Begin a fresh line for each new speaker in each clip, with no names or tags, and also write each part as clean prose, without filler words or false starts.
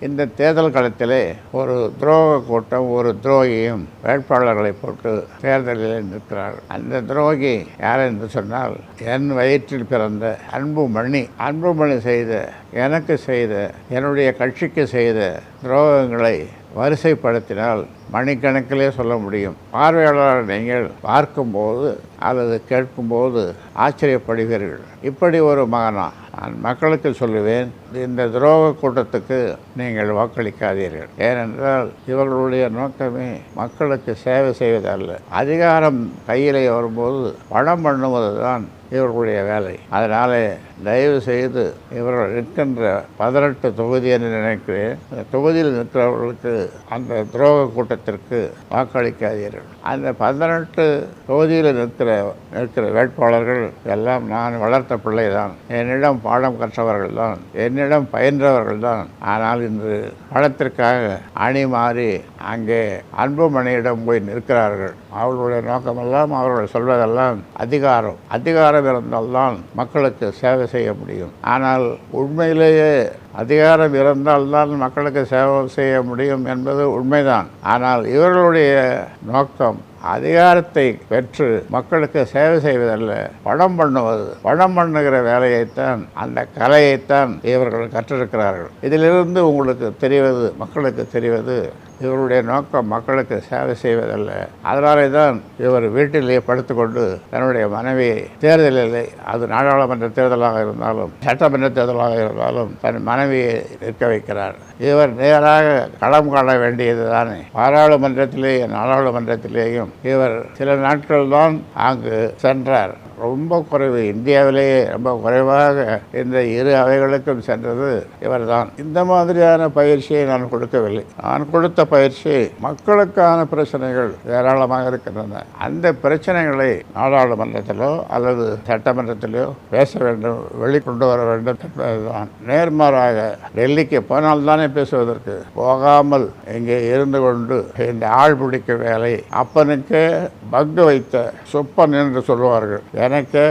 இந்த தேர்தல் களத்திலே ஒரு துரோக கூட்டம் ஒரு துரோகியும் வேட்பாளர்களை போட்டு தேர்தலில் நிற்கிறார்கள். அந்த துரோகி யார் என்று சொன்னால், என் வயிற்றில் பிறந்த அன்புமணி செய்த, எனக்கு செய்த, என்னுடைய கட்சிக்கு செய்த துரோகங்களை வரிசைப்படுத்தினால் மணிக்கணக்கிலே சொல்ல முடியும். பார்வையாளர் நீங்கள் பார்க்கும்போது அல்லது கேட்கும்போது ஆச்சரியப்படுவீர்கள். இப்படி ஒரு மகனா? நான் மக்களுக்கு சொல்லுவேன், இந்த துரோக கூட்டத்துக்கு நீங்கள் வாக்களிக்காதீர்கள். ஏனென்றால் இவர்களுடைய நோக்கமே மக்களுக்கு சேவை செய்வதல்ல. அதிகாரம் கையிலே வரும்போது பணம் பண்ணுவது தான் இவர்களுடைய வேலை. அதனால் தயவு செய்து இவர்கள் நிற்கின்ற 18 தொகுதி என்று நினைக்கிறேன், அந்த தொகுதியில் நிற்கிறவர்களுக்கு அந்த துரோக கூட்டத்திற்கு வாக்களிக்காதீர்கள். அந்த 18 தொகுதியில் நிற்கிற வேட்பாளர்கள் எல்லாம் நான் வளர்த்த பிள்ளை தான், என்னிடம் பாடம் கற்றவர்கள் தான், என்னிடம் பயின்றவர்கள் தான். ஆனால் இன்று பணத்திற்காக அணி மாறி அங்கே அன்புமணியிடம் போய் நிற்கிறார்கள். அவர்களுடைய நோக்கமெல்லாம், அவர்கள் சொல்வதெல்லாம் அதிகாரம் இருந்தால்தான் மக்களுக்கு சேவை செய்ய முடியும். ஆனால் உண்மையிலேயே அதிகாரம் இருந்தால்தான் மக்களுக்கு சேவை செய்ய முடியும் என்பது உண்மைதான். ஆனால் இவர்களுடைய நோக்கம் அதிகாரத்தை பெற்று மக்களுக்கு சேவை செய்வதல்ல, பணம் பண்ணுகிற வேலையைத்தான், அந்த கலையைத்தான் இவர்கள் கற்றிருக்கிறார்கள். இதிலிருந்து மக்களுக்கு தெரிவது இவருடைய நோக்கம் மக்களுக்கு சேவை செய்வதல்ல. அதனாலே தான் இவர் வீட்டிலேயே படுத்துக்கொண்டு தன்னுடைய மனைவியை தேர்தலில், அது நாடாளுமன்ற தேர்தலாக இருந்தாலும் சட்டமன்ற தேர்தலாக இருந்தாலும் தன் மனைவியை நிற்க வைக்கிறார். இவர் நேராக களம் காண வேண்டியது தானே. பாராளுமன்றத்திலேயும் நாடாளுமன்றத்திலேயும் இவர் சில நாட்கள் தான் அங்கு சென்றார். ரொம்ப குறைவு, இந்தியாவிலேயே ரொம்ப குறைவாக இந்த இரு அவைகளுக்கும் சென்றது இவர்தான். இந்த மாதிரியான பயிற்சியை நான் கொடுக்கவில்லை. நான் கொடுத்த பயிற்சி மக்களுக்கான பிரச்சனைகள் ஏராளமாக இருக்கின்றன. அந்த பிரச்சனைகளை நாடாளுமன்றத்திலோ அல்லது சட்டமன்றத்திலோ பேச வேண்டும், வெளிக்கொண்டு வர வேண்டும் என்பதுதான். நேர்மாறாக டெல்லிக்கு போனால்தானே பேசுவதற்கு, போகாமல் இங்கே இருந்து கொண்டு இந்த ஆள் பிடிக்க வேலை, அப்பனுக்கு பங்கு வைத்த சுப்பன் என்று சொல்லுவார்கள். எனக்கு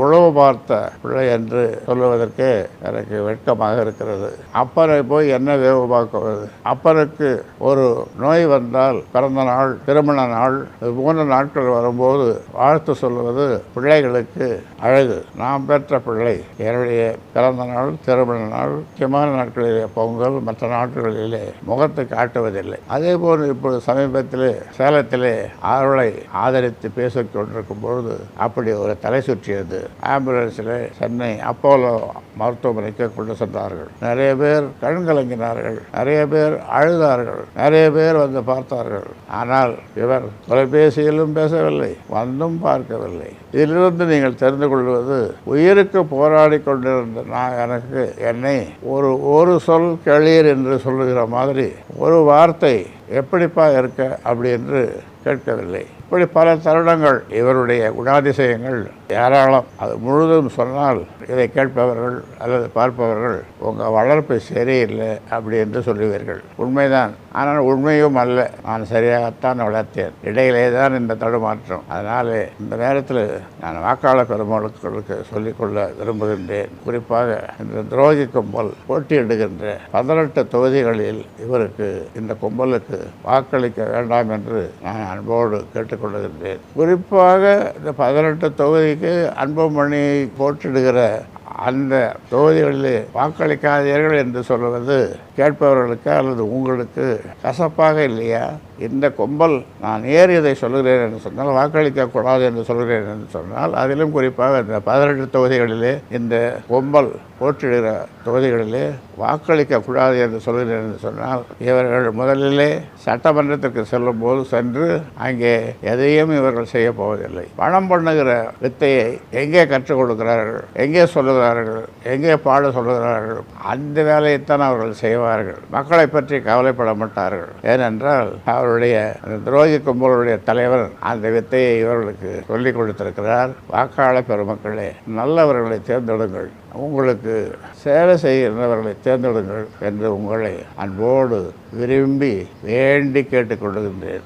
உழவு பார்த்த பிள்ளை என்று சொல்லுவதற்கு எனக்கு வெட்கமாக இருக்கிறது. அப்பனை போய் என்ன வேவு பார்க்குவது? அப்பனுக்கு ஒரு நோய் வந்தால், பிறந்த நாள், திருமண நாள், 3 நாட்கள் வரும்போது வாழ்த்து சொல்லுவது பிள்ளைகளுக்கு அழகு. நாம் பெற்ற பிள்ளை என்னுடைய பிறந்த நாள், திருமண நாள், முக்கியமான நாட்களிலே, பொங்கல், மற்ற நாட்களிலே முகத்தை காட்டுவதில்லை. அதே போல் இப்பொழுது சமீபத்திலே சேலத்திலே அவர்களை ஆதரித்து பேசிக் கொண்டிருக்கும் பொழுது அப்படி ஒரு தலை சுற்றியது. ஆம்புலன்ஸில் சென்னை அப்போலோ மருத்துவமனைக்கு கொண்டு சென்றார்கள். நிறைய பேர் கண்கலங்கினார்கள், நிறைய பேர் அழுதார்கள், நிறைய பேர் வந்து பார்த்தார்கள். ஆனால் இவர் தொலைபேசியிலும் பேசவில்லை, வந்தும் பார்க்கவில்லை. இதிலிருந்து நீங்கள் தெரிந்து கொள்வது, உயிருக்கு போராடி கொண்டிருந்த என்னை ஒரு சொல் கேளீர் என்று சொல்லுகிற மாதிரி ஒரு வார்த்தை எப்படிப்பா இருக்க அப்படி என்று கேட்கவில்லை. இப்படி பல தருணங்கள் இவருடைய குணாதிசயங்கள் ஏராளம். அது முழுதும் சொன்னால் இதை கேட்பவர்கள் அல்லது பார்ப்பவர்கள் உங்கள் வளர்ப்பு சரியில்லை அப்படி என்று சொல்லுவீர்கள். உண்மைதான். ஆனால் உண்மையும் அல்ல. நான் சரியாகத்தான் வளர்த்தேன். இடையிலே தான் இந்த தடுமாற்றம். அதனால் இந்த நேரத்தில் நான் வாக்காளர் பெருமக்களுக்கு சொல்லிக்கொள்ள விரும்புகின்றேன். குறிப்பாக இந்த துரோகி கும்பல் போட்டியிடுகின்ற 18 தொகுதிகளில் இந்த கும்பலுக்கு வாக்களிக்க வேண்டாம் என்று நான் அன்போடு கேட்டுக்கொள்ளுகின்றேன். குறிப்பாக இந்த 18 தொகுதிக்கு அன்புமணி போட்டியிடுகிற அந்த தொகுதிகளிலே வாக்களிக்காதீர்கள் என்று சொல்வது கேட்பவர்களுக்கு அல்லது உங்களுக்கு கசப்பாக இல்லையா? இந்த கும்பல், நான் இதை சொல்கிறேன் என்று சொன்னால், வாக்களிக்கக்கூடாது என்று சொல்கிறேன் என்று சொன்னால், அதிலும் குறிப்பாக இந்த 18 தொகுதிகளிலே இந்த கும்பல் போட்டியிடுகிற தொகுதிகளிலே வாக்களிக்கக்கூடாது என்று சொல்கிறேன் என்று சொன்னால், இவர்கள் முதலிலே சட்டமன்றத்திற்கு செல்லும் போது சென்று அங்கே எதையும் இவர்கள் செய்ய போவதில்லை. பணம் பண்ணுகிற வித்தையை எங்கே கற்றுக் கொடுக்கிறார்கள், எங்கே சொல்லுகிறார்கள், எங்கே பாட சொல்லுகிறார்கள், அந்த வேலையைத்தான் அவர்கள் செய்வார்கள். மக்களை பற்றி கவலைப்பட மாட்டார்கள். ஏனென்றால் அவருடைய துரோகி கும்பலுடைய தலைவர் அந்த வித்தையை இவர்களுக்கு சொல்லிக் கொடுத்திருக்கிறார். வாக்காளர் பெருமக்களே, நல்லவர்களை தேர்ந்தெடுங்கள், உங்களுக்கு சேவை செய்கின்றவர்களை தேர்ந்தெடுங்கள் என்று உங்களை அன்போடு விரும்பி வேண்டி கேட்டுக்கொள்கின்றேன்.